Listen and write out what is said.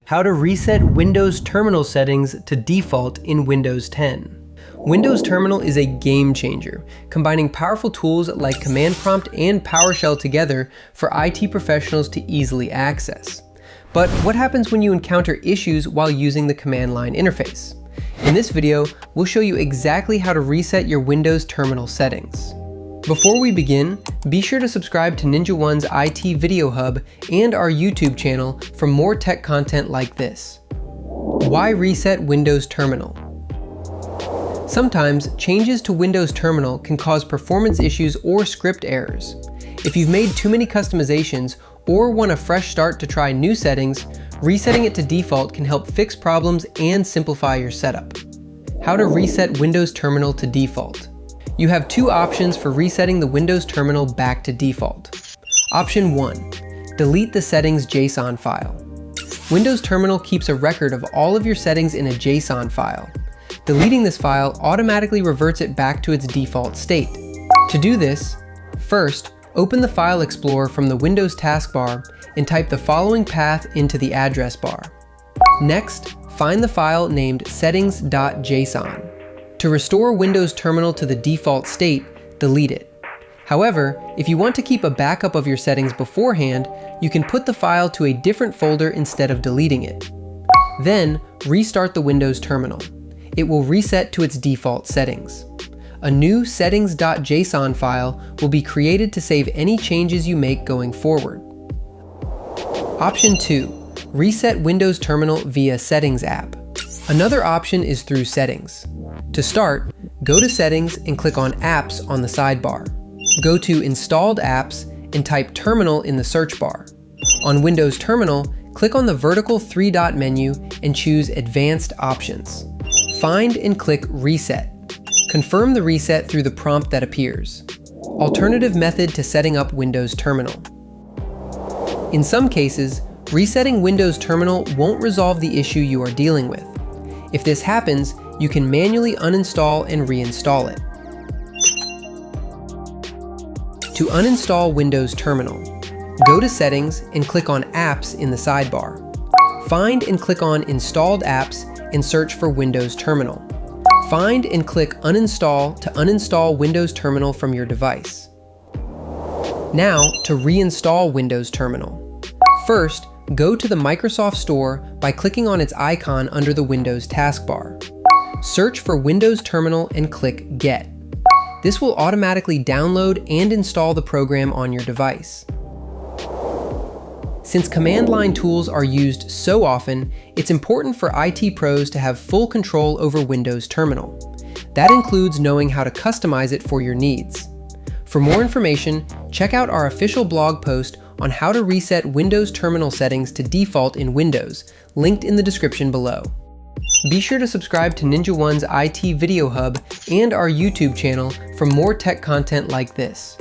How to reset Windows Terminal settings to default in Windows 10. Windows Terminal is a game changer, combining powerful tools like Command Prompt and PowerShell together for IT professionals to easily access. But what happens when you encounter issues while using the command line interface? In this video, we'll show you exactly how to reset your Windows Terminal settings. Before we begin, be sure to subscribe to NinjaOne's IT Video Hub and our YouTube channel for more tech content like this. Why reset Windows Terminal? Sometimes, changes to Windows Terminal can cause performance issues or script errors. If you've made too many customizations or want a fresh start to try new settings, resetting it to default can help fix problems and simplify your setup. How to reset Windows Terminal to default. You have two options for resetting the Windows Terminal back to default. Option 1. Delete the settings JSON file. Windows Terminal keeps a record of all of your settings in a JSON file. Deleting this file automatically reverts it back to its default state. To do this, first, open the File Explorer from the Windows taskbar and type the following path into the address bar. Next, find the file named settings.json. To restore Windows Terminal to the default state, delete it. However, if you want to keep a backup of your settings beforehand, you can put the file to a different folder instead of deleting it. Then, restart the Windows Terminal. It will reset to its default settings. A new settings.json file will be created to save any changes you make going forward. Option 2. Reset Windows Terminal via Settings app. Another option is through Settings. To start, go to Settings and click on Apps on the sidebar. Go to Installed Apps and type Terminal in the search bar. On Windows Terminal, click on the vertical three-dot menu and choose Advanced Options. Find and click Reset. Confirm the reset through the prompt that appears. Alternative method to setting up Windows Terminal. In some cases, resetting Windows Terminal won't resolve the issue you are dealing with. If this happens, you can manually uninstall and reinstall it. To uninstall Windows Terminal, go to Settings and click on Apps in the sidebar. Find and click on Installed Apps and search for Windows Terminal. Find and click Uninstall to uninstall Windows Terminal from your device. Now, to reinstall Windows Terminal. First, go to the Microsoft Store by clicking on its icon under the Windows taskbar. Search for Windows Terminal and click Get. This will automatically download and install the program on your device. Since command line tools are used so often, it's important for IT pros to have full control over Windows Terminal. That includes knowing how to customize it for your needs. For more information, check out our official blog post on how to reset Windows Terminal settings to default in Windows, linked in the description below. Be sure to subscribe to NinjaOne's IT Video Hub and our YouTube channel for more tech content like this.